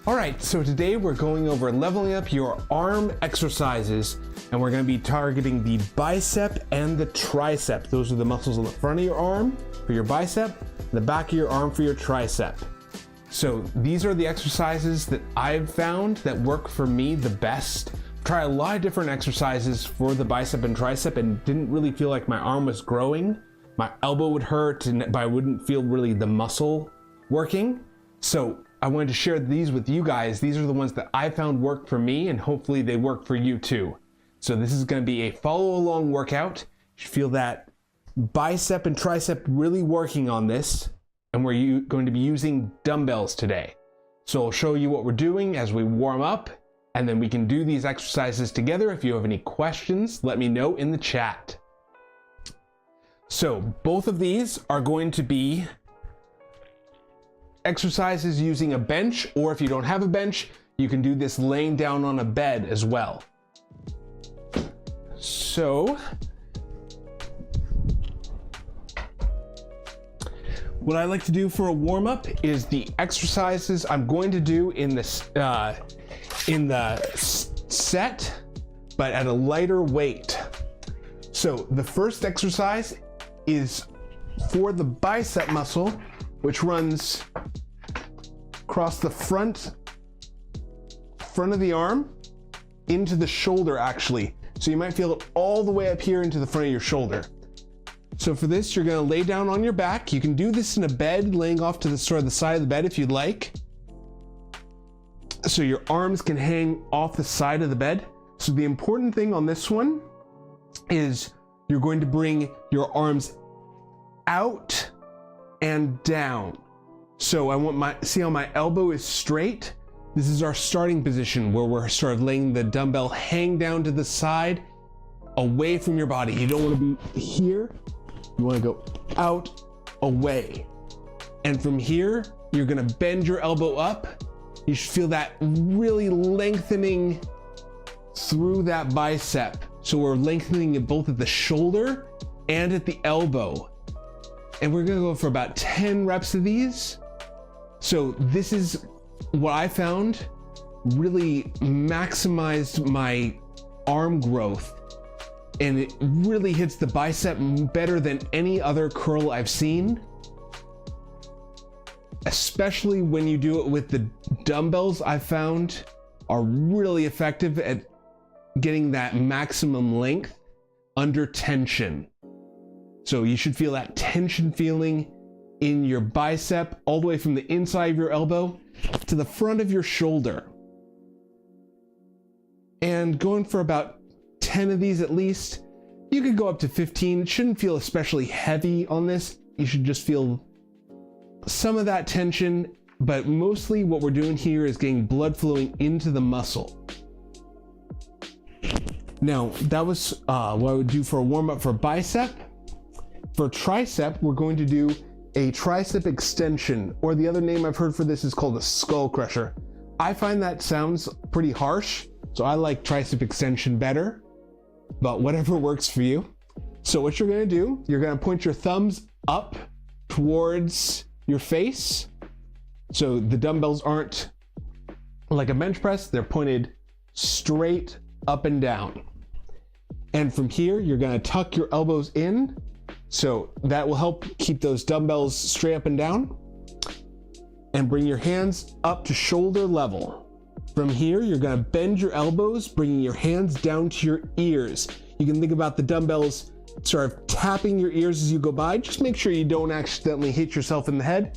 All right, so today we're going over leveling up your arm exercises, and we're going to be targeting the bicep and the tricep. Those are the muscles on the front of your arm for your bicep, and the back of your arm for your tricep. So these are the exercises that I've found that work for me the best. Try a lot of different exercises for the bicep and tricep and didn't really feel like my arm was growing. My elbow would hurt, but I wouldn't feel really the muscle working. So I wanted to share these with you guys. These are the ones that I found worked for me, and hopefully they work for you too. So this is going to be a follow along workout. You should feel that bicep and tricep really working on this, and we're going to be using dumbbells today. So I'll show you what we're doing as we warm up, and then we can do these exercises together. If you have any questions, let me know in the chat. So both of these are going to be exercises using a bench, or if you don't have a bench, you can do this laying down on a bed as well. So what I like to do for a warm-up is the exercises I'm going to do in the set, but at a lighter weight. So the first exercise is for the bicep muscle, which runs across the front of the arm into the shoulder actually. So you might feel it all the way up here into the front of your shoulder. So for this, you're gonna lay down on your back. You can do this in a bed, laying off to the sort of the side of the bed if you'd like. So your arms can hang off the side of the bed. So the important thing on this one is you're going to bring your arms out and down. So I want see how my elbow is straight? This is our starting position where we're sort of laying the dumbbell hang down to the side, away from your body. You don't want to be here. You want to go out, away. And from here, you're going to bend your elbow up. You should feel that really lengthening through that bicep. So we're lengthening it both at the shoulder and at the elbow. And we're gonna go for about 10 reps of these. So this is what I found really maximized my arm growth, and it really hits the bicep better than any other curl I've seen, especially when you do it with the dumbbells. I found are really effective at getting that maximum length under tension. So you should feel that tension feeling in your bicep all the way from the inside of your elbow to the front of your shoulder. And going for about 10 of these at least. You could go up to 15. It shouldn't feel especially heavy on this. You should just feel some of that tension, but mostly what we're doing here is getting blood flowing into the muscle. Now, that was what I would do for a warm-up for bicep. For tricep, we're going to do a tricep extension, or the other name I've heard for this is called a skull crusher. I find that sounds pretty harsh, so I like tricep extension better, but whatever works for you. So what you're gonna do, you're gonna point your thumbs up towards your face. So the dumbbells aren't like a bench press, they're pointed straight up and down. And from here, you're gonna tuck your elbows in. So that will help keep those dumbbells straight up and down. And bring your hands up to shoulder level. From here, you're gonna bend your elbows, bringing your hands down to your ears. You can think about the dumbbells sort of tapping your ears as you go by. Just make sure you don't accidentally hit yourself in the head.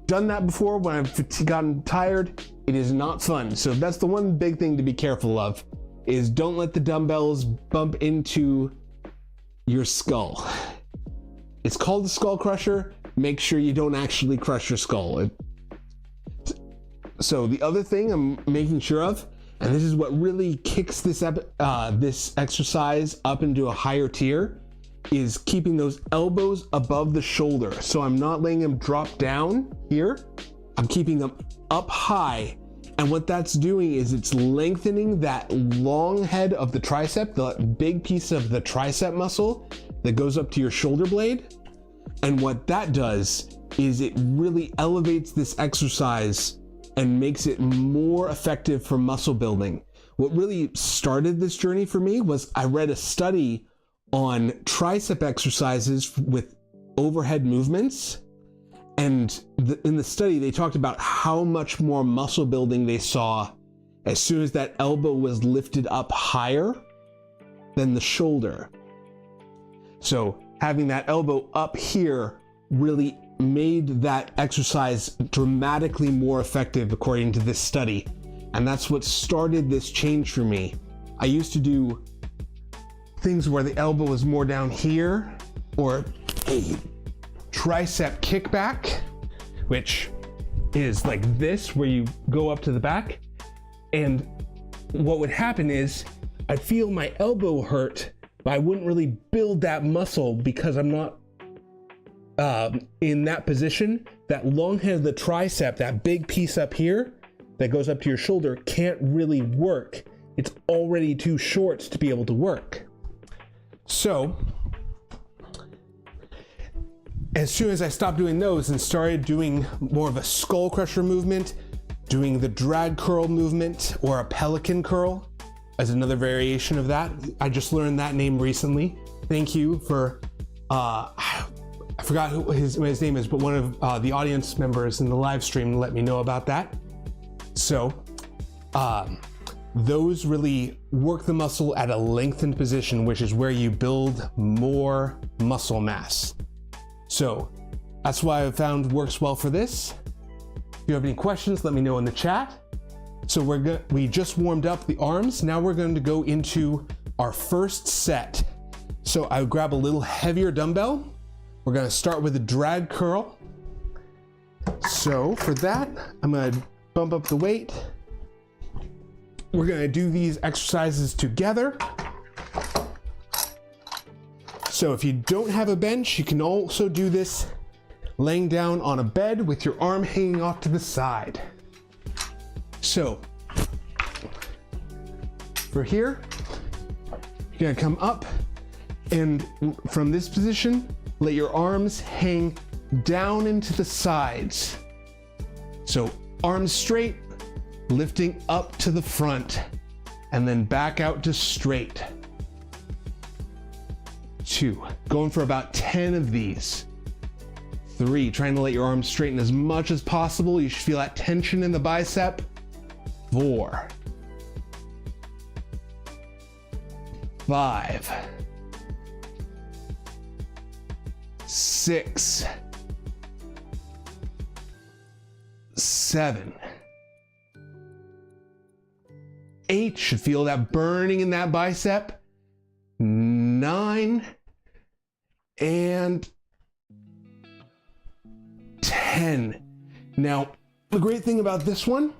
Done that before when I've gotten tired. It is not fun. So that's the one big thing to be careful of, is don't let the dumbbells bump into your skull. It's called the skull crusher. Make sure you don't actually crush your skull. So the other thing I'm making sure of, and this is what really kicks this exercise up into a higher tier, is keeping those elbows above the shoulder. So I'm not letting them drop down here. I'm keeping them up high. And what that's doing is it's lengthening that long head of the tricep, the big piece of the tricep muscle that goes up to your shoulder blade. And what that does is it really elevates this exercise and makes it more effective for muscle building. What really started this journey for me was I read a study on tricep exercises with overhead movements. And in the study, they talked about how much more muscle building they saw as soon as that elbow was lifted up higher than the shoulder. So having that elbow up here really made that exercise dramatically more effective according to this study. And that's what started this change for me. I used to do things where the elbow was more down here, or a tricep kickback, which is like this, where you go up to the back. And what would happen is I'd feel my elbow hurt, but I wouldn't really build that muscle because I'm not in that position. That long head of the tricep, that big piece up here that goes up to your shoulder, can't really work. It's already too short to be able to work. So as soon as I stopped doing those and started doing more of a skull crusher movement, doing the drag curl movement, or a pelican curl as another variation of that. I just learned that name recently. Thank you for, I forgot who his name is, but one of the audience members in the live stream let me know about that. So those really work the muscle at a lengthened position, which is where you build more muscle mass. So that's why I found works well for this. If you have any questions, let me know in the chat. So we just warmed up the arms. Now we're going to go into our first set. So I would grab a little heavier dumbbell. We're going to start with a drag curl. So for that, I'm going to bump up the weight. We're going to do these exercises together. So if you don't have a bench, you can also do this laying down on a bed with your arm hanging off to the side. So for here, you're gonna come up, and from this position, let your arms hang down into the sides. So arms straight, lifting up to the front, and then back out to straight. 2, going for about 10 of these. 3, trying to let your arms straighten as much as possible. You should feel that tension in the bicep. 4, 5, 6, 7, 8, should feel that burning in that bicep. 9, and 10. Now, the great thing about this one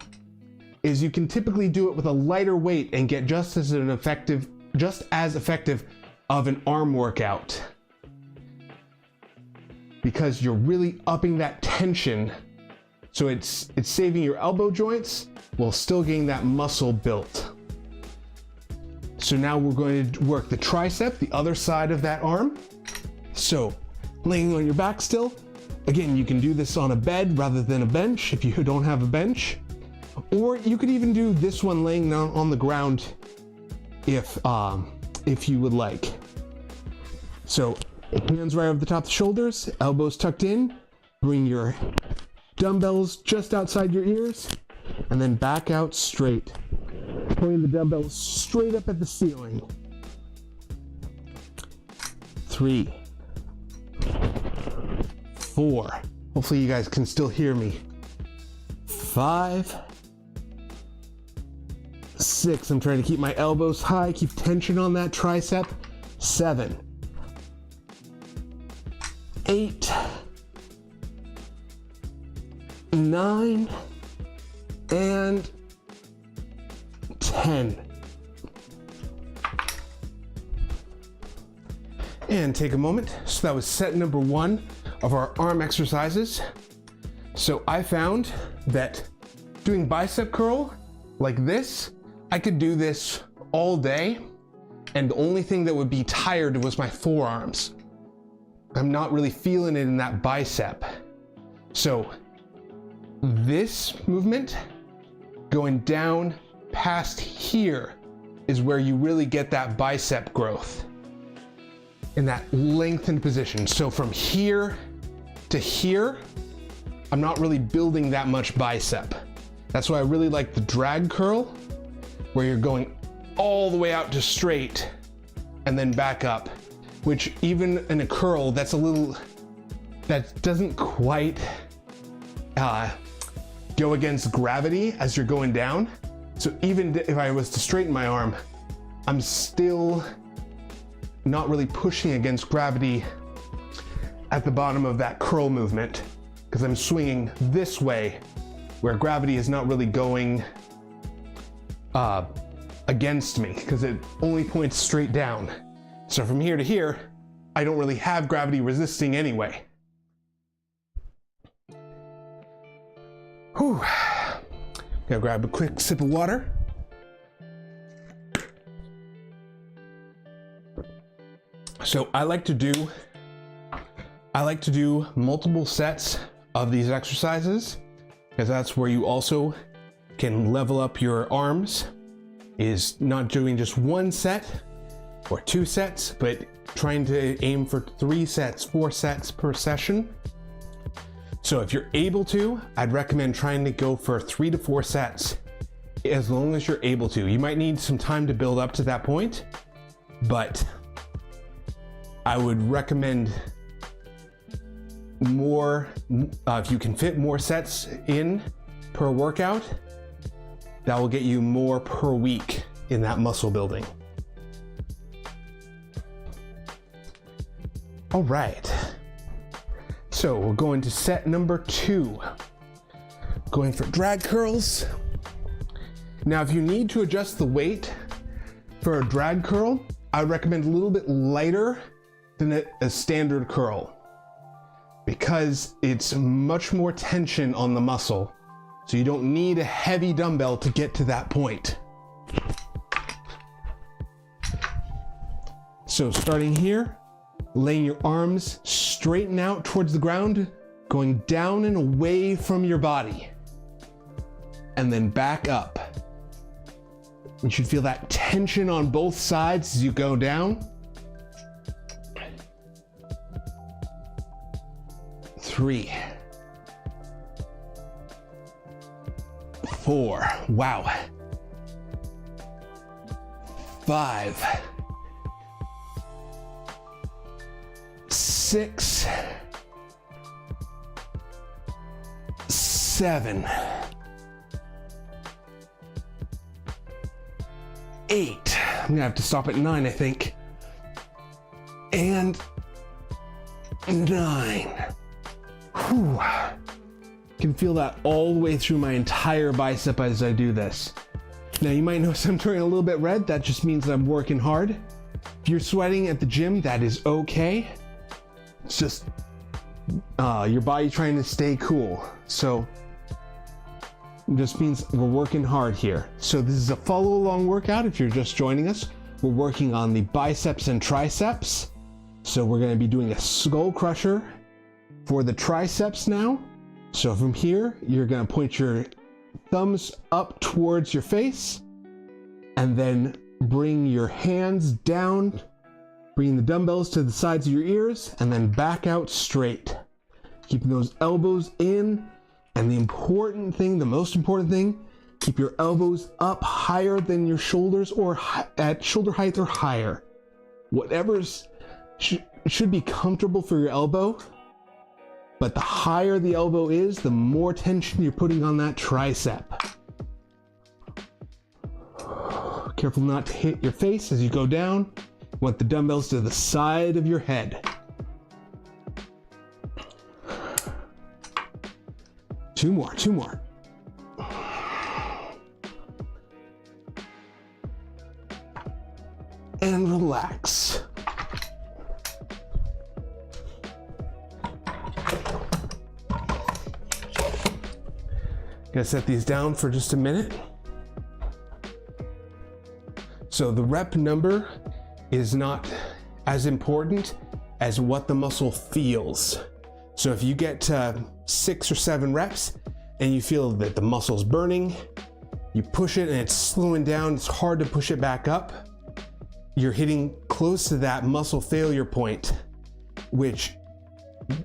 is you can typically do it with a lighter weight and get just as effective of an arm workout, because you're really upping that tension. So it's saving your elbow joints while still getting that muscle built. So now we're going to work the tricep, the other side of that arm. So laying on your back still. Again, you can do this on a bed rather than a bench if you don't have a bench. Or you could even do this one laying down on the ground if you would like. So hands right over the top of the shoulders, elbows tucked in, bring your dumbbells just outside your ears, and then back out straight. Pointing the dumbbells straight up at the ceiling. 3, 4. Hopefully you guys can still hear me. 5, 6. I'm trying to keep my elbows high, keep tension on that tricep. 7, 8, 9, and 10. And take a moment. So that was set number 1 of our arm exercises. So I found that doing bicep curl like this, I could do this all day, and the only thing that would be tired was my forearms. I'm not really feeling it in that bicep. So this movement, going down past here, is where you really get that bicep growth in that lengthened position. So from here to here, I'm not really building that much bicep. That's why I really like the drag curl, where you're going all the way out to straight and then back up, which even in a curl, that doesn't quite go against gravity as you're going down. So even if I was to straighten my arm, I'm still not really pushing against gravity at the bottom of that curl movement, because I'm swinging this way where gravity is not really going against me, because it only points straight down. So from here to here, I don't really have gravity resisting anyway. Whew. Gonna grab a quick sip of water. So I like to do multiple sets of these exercises, because that's where you also can level up your arms, is not doing just one set or 2 sets, but trying to aim for 3 sets, 4 sets per session. So if you're able to, I'd recommend trying to go for 3 to 4 sets, as long as you're able to. You might need some time to build up to that point, but I would recommend more, if you can fit more sets in per workout, that will get you more per week in that muscle building. All right, so we're going to set number 2, going for drag curls. Now, if you need to adjust the weight for a drag curl, I would recommend a little bit lighter than a standard curl, because it's much more tension on the muscle. So you don't need a heavy dumbbell to get to that point. So starting here, laying your arms straighten out towards the ground, going down and away from your body, and then back up. You should feel that tension on both sides as you go down. 3, 4, wow. 5, 6, 7, 8. I'm gonna have to stop at 9, I think. And 9. Whew. Can feel that all the way through my entire bicep as I do this. Now you might notice I'm turning a little bit red. That just means that I'm working hard. If you're sweating at the gym, that is okay. It's just your body trying to stay cool. So it just means we're working hard here. So this is a follow along workout. If you're just joining us, we're working on the biceps and triceps. So we're going to be doing a skull crusher for the triceps now. So from here, you're going to point your thumbs up towards your face, and then bring your hands down, bring the dumbbells to the sides of your ears, and then back out straight. Keeping those elbows in, and the important thing, the most important thing, keep your elbows up higher than your shoulders, or at shoulder height or higher. Whatever's should be comfortable for your elbow. But the higher the elbow is, the more tension you're putting on that tricep. Careful not to hit your face as you go down. You want the dumbbells to the side of your head. 2 more, 2 more. And relax. Gonna set these down for just a minute. So the rep number is not as important as what the muscle feels. So if you get 6 or 7 reps and you feel that the muscle's burning, you push it and it's slowing down, it's hard to push it back up, you're hitting close to that muscle failure point, which,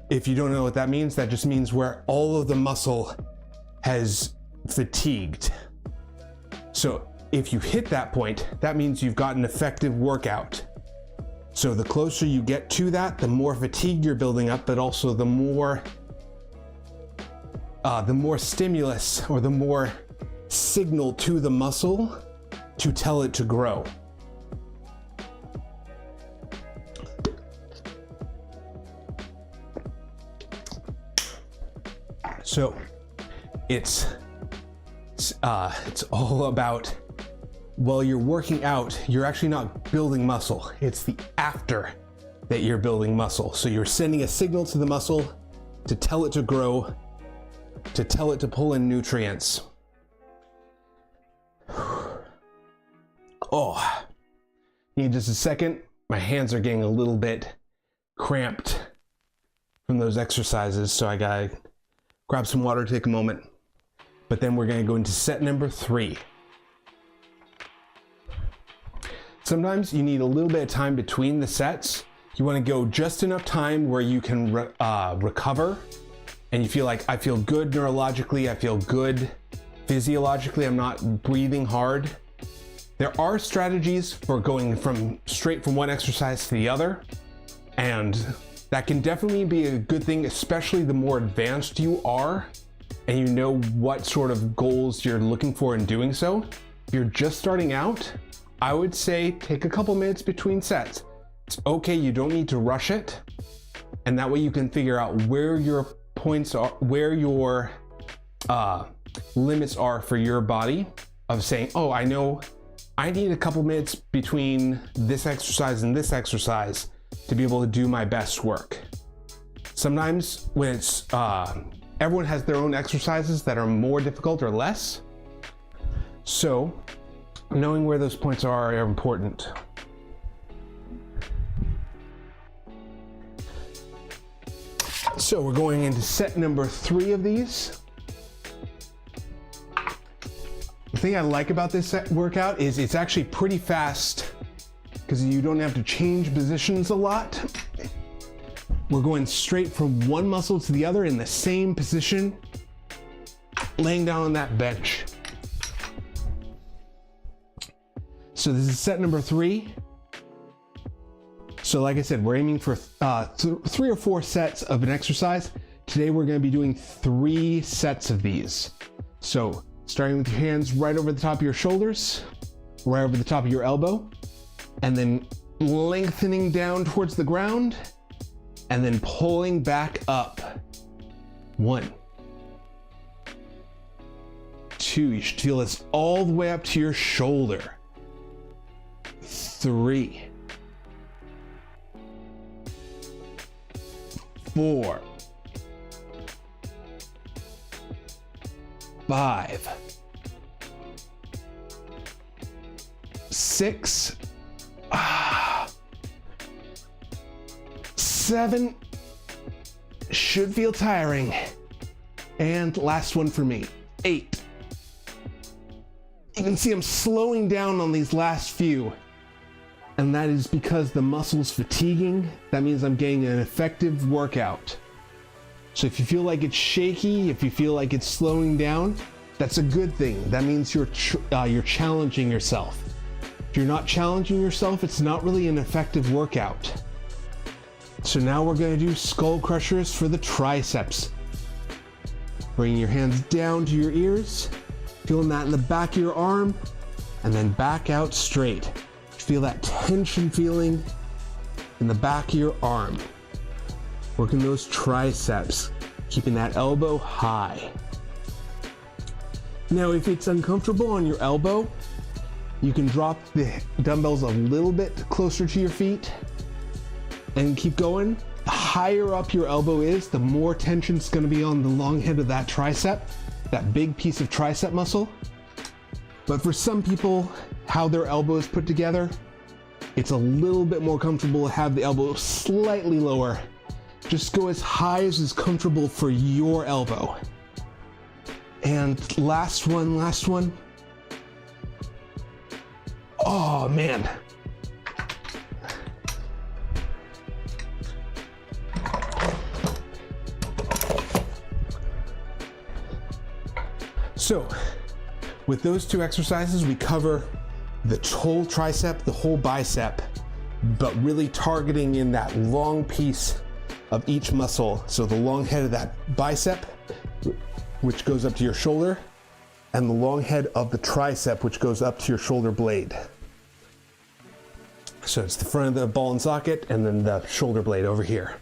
if you don't know what that means, that just means where all of the muscle has fatigued. So if you hit that point, that means you've got an effective workout. So the closer you get to that, the more fatigue you're building up, but also the more stimulus or the more signal to the muscle to tell it to grow. So it's all about, while you're working out, you're actually not building muscle. It's the after that you're building muscle. So you're sending a signal to the muscle to tell it to grow, to tell it to pull in nutrients. Oh, need just a second. My hands are getting a little bit cramped from those exercises, so I gotta grab some water, take a moment. But then we're gonna go into set number 3. Sometimes you need a little bit of time between the sets. You wanna go just enough time where you can recover, and you feel like, I feel good neurologically, I feel good physiologically, I'm not breathing hard. There are strategies for going straight from one exercise to the other, and that can definitely be a good thing, especially the more advanced you are and you know what sort of goals you're looking for in doing so. If you're just starting out, I would say take a couple minutes between sets. It's okay, you don't need to rush it, and that way you can figure out where your points are, where your limits are for your body, of saying, oh, I know I need a couple minutes between this exercise and this exercise to be able to do my best work. Sometimes when it's, everyone has their own exercises that are more difficult or less. So knowing where those points are important. So we're going into set number 3 of these. The thing I like about this workout is it's actually pretty fast because you don't have to change positions a lot. We're going straight from one muscle to the other in the same position, laying down on that bench. So this is set number 3. So like I said, we're aiming for 3 or 4 sets of an exercise. Today we're going to be doing 3 sets of these. So starting with your hands right over the top of your shoulders, right over the top of your elbow, and then lengthening down towards the ground, and then pulling back up. 1, 2, you should feel this all the way up to your shoulder. 3, 4, 5, 6, 7, should feel tiring, and last one for me, 8. You can see I'm slowing down on these last few, and that is because the muscle's fatiguing. That means I'm getting an effective workout. So if you feel like it's shaky, if you feel like it's slowing down, that's a good thing. That means you're challenging yourself. If you're not challenging yourself, it's not really an effective workout. So now we're going to do skull crushers for the triceps. Bring your hands down to your ears, feeling that in the back of your arm, and then back out straight. Feel that tension feeling in the back of your arm. Working those triceps, keeping that elbow high. Now, if it's uncomfortable on your elbow, you can drop the dumbbells a little bit closer to your feet and keep going. The higher up your elbow is, the more tension's going to be on the long head of that tricep, that big piece of tricep muscle. But for some people, how their elbow is put together, it's a little bit more comfortable to have the elbow slightly lower. Just go as high as is comfortable for your elbow. And last one. Oh man. So with those two exercises, we cover the whole tricep, the whole bicep, but really targeting in that long piece of each muscle. So the long head of that bicep, which goes up to your shoulder, and the long head of the tricep, which goes up to your shoulder blade. So it's the front of the ball and socket and then the shoulder blade over here.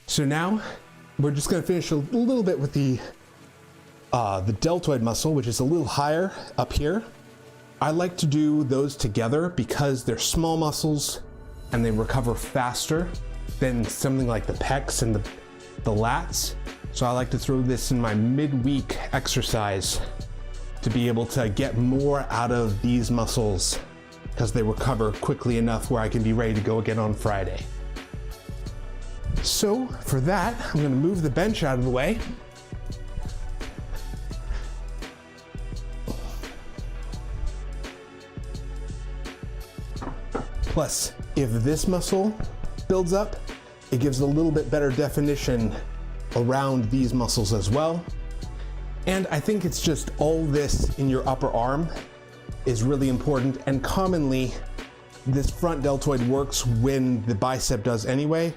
So now we're just gonna finish a little bit with the deltoid muscle, which is a little higher up here. I like to do those together because they're small muscles and they recover faster than something like the pecs and the lats. So I like to throw this in my midweek exercise to be able to get more out of these muscles because they recover quickly enough where I can be ready to go again on Friday. So for that, I'm gonna move the bench out of the way. Plus, if this muscle builds up, it gives a little bit better definition around these muscles as well. And I think it's just all this in your upper arm is really important, and commonly this front deltoid works when the bicep does anyway,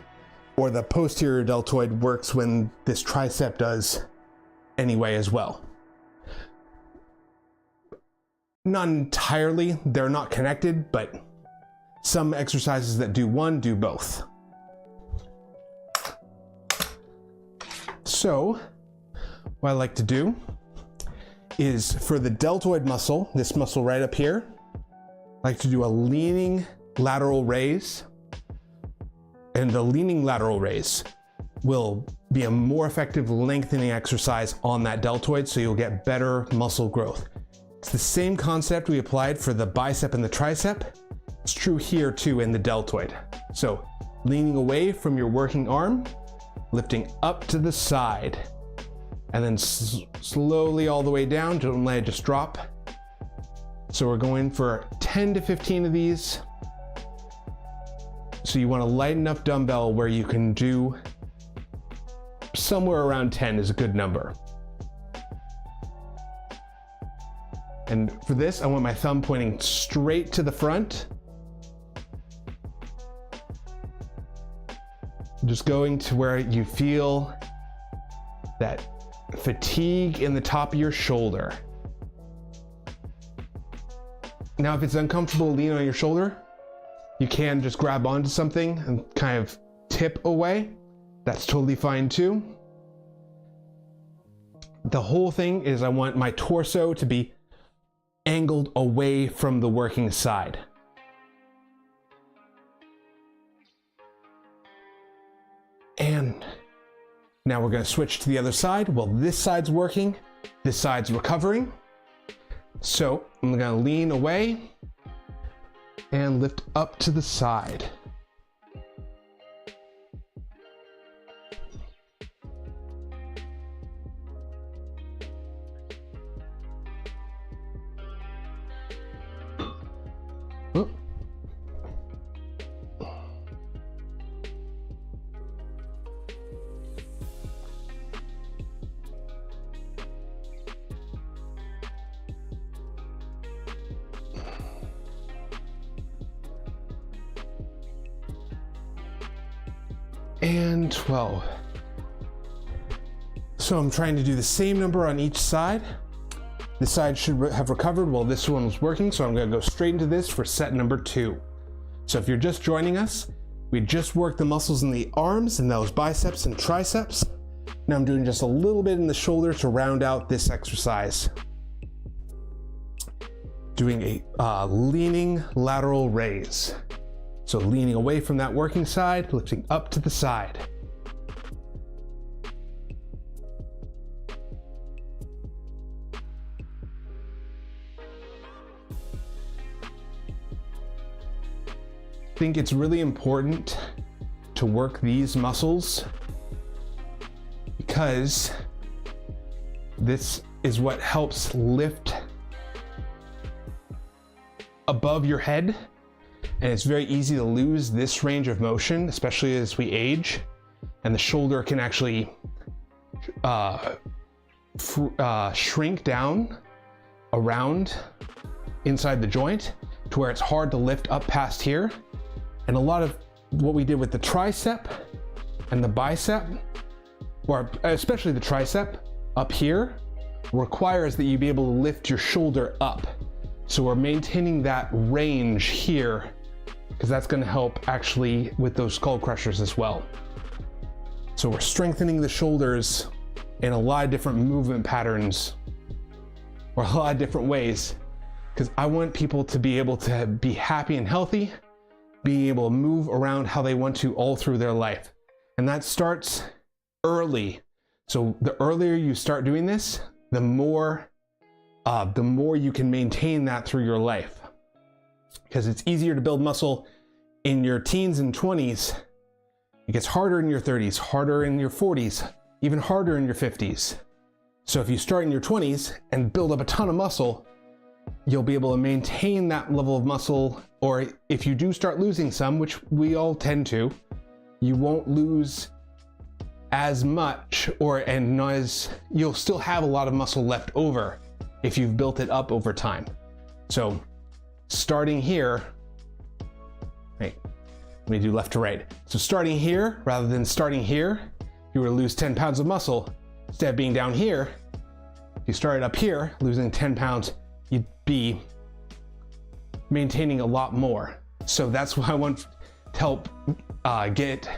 or the posterior deltoid works when this tricep does anyway as well. Not entirely, they're not connected, but some exercises that do one do both. So what I like to do is for the deltoid muscle, this muscle right up here, I like to do a leaning lateral raise. And the leaning lateral raise will be a more effective lengthening exercise on that deltoid, so you'll get better muscle growth. It's the same concept we applied for the bicep and the tricep. It's true here too in the deltoid. So leaning away from your working arm, lifting up to the side, and then slowly all the way down. Don't let it just drop. So we're going for 10 to 15 of these. So you want a light enough dumbbell where you can do somewhere around 10 is a good number. And for this, I want my thumb pointing straight to the front. Just going to where you feel that fatigue in the top of your shoulder. Now, if it's uncomfortable to lean on your shoulder, you can just grab onto something and kind of tip away. That's totally fine too. The whole thing is I want my torso to be angled away from the working side. And now we're going to switch to the other side. Well, this side's working, this side's recovering. So I'm going to lean away and lift up to the side. Oh. And 12. So I'm trying to do the same number on each side. This side should have recovered while this one was working, so I'm going to go straight into this for set number 2. So if you're just joining us, we just worked the muscles in the arms and those biceps and triceps. Now I'm doing just a little bit in the shoulder to round out this exercise. Doing a leaning lateral raise. So leaning away from that working side, lifting up to the side. I think it's really important to work these muscles because This is what helps lift above your head, and it's very easy to lose this range of motion, especially as we age, and the shoulder can actually shrink down around inside the joint to where it's hard to lift up past here. And a lot of what we did with the tricep and the bicep, or especially the tricep up here, requires that you be able to lift your shoulder up. So we're maintaining that range here because that's going to help actually with those skull crushers as well. So we're strengthening the shoulders in a lot of different movement patterns, or a lot of different ways, because I want people to be able to be happy and healthy, being able to move around how they want to all through their life. And that starts early. So the earlier you start doing this, the more you can maintain that through your life. Because it's easier to build muscle in your teens and 20s. It gets harder in your 30s, harder in your 40s, even harder in your 50s. So if you start in your 20s and build up a ton of muscle, you'll be able to maintain that level of muscle. Or if you do start losing some, which we all tend to, you won't lose as much, you'll still have a lot of muscle left over if you've built it up over time. So starting here, right, let me do left to right. So starting here, rather than starting here, if you were to lose 10 pounds of muscle, instead of being down here, if you started up here, losing 10 pounds, you'd be maintaining a lot more. So that's why I want to help get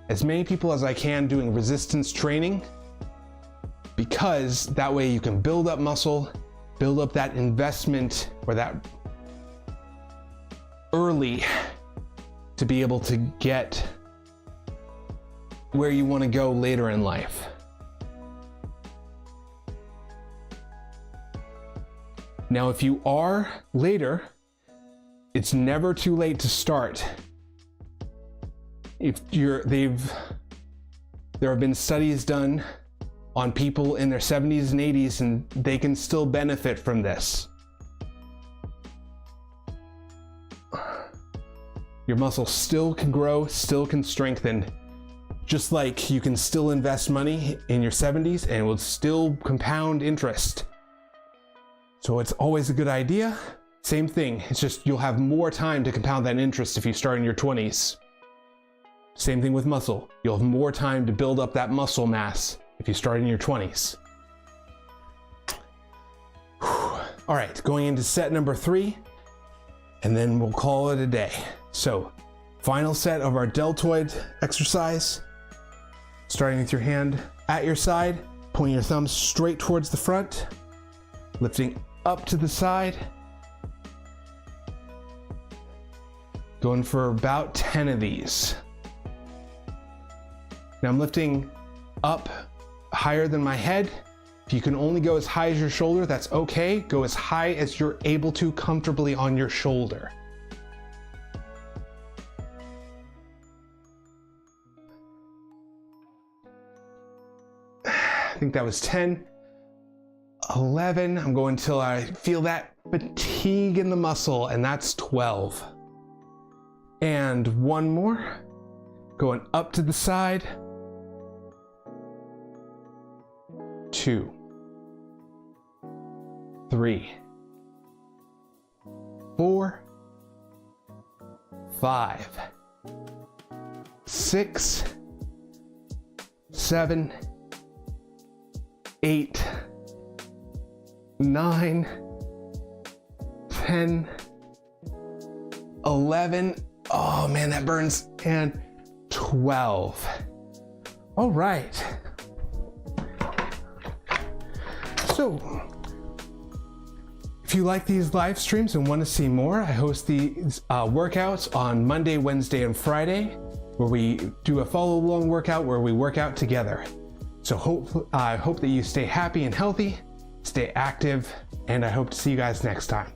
as many people as I can doing resistance training, because that way you can build up muscle, build up that investment, or that early, to be able to get where you want to go later in life. Now, if you are later, it's never too late to start. There have been studies done on people in their 70s and 80s, and they can still benefit from this. Your muscle still can grow, still can strengthen, just like you can still invest money in your 70s and it will still compound interest. So it's always a good idea. Same thing, it's just you'll have more time to compound that interest if you start in your 20s. Same thing with muscle. You'll have more time to build up that muscle mass if you start in your 20s. All right, going into set number 3, and then we'll call it a day. So, final set of our deltoid exercise. Starting with your hand at your side, pointing your thumbs straight towards the front, lifting up to the side. Going for about 10 of these. Now I'm lifting up higher than my head. If you can only go as high as your shoulder, that's okay. Go as high as you're able to comfortably on your shoulder. I think that was 10, 11. I'm going till I feel that fatigue in the muscle, and that's 12. And one more, going up to the side. 2, 3, 4, 5, 6, 7, 8, 9, 10, 11. Oh man, that burns. And 12. All right. So, if you like these live streams and want to see more, I host these workouts on Monday, Wednesday, and Friday, where we do a follow-along workout where we work out together. So I hope that you stay happy and healthy, stay active, and I hope to see you guys next time.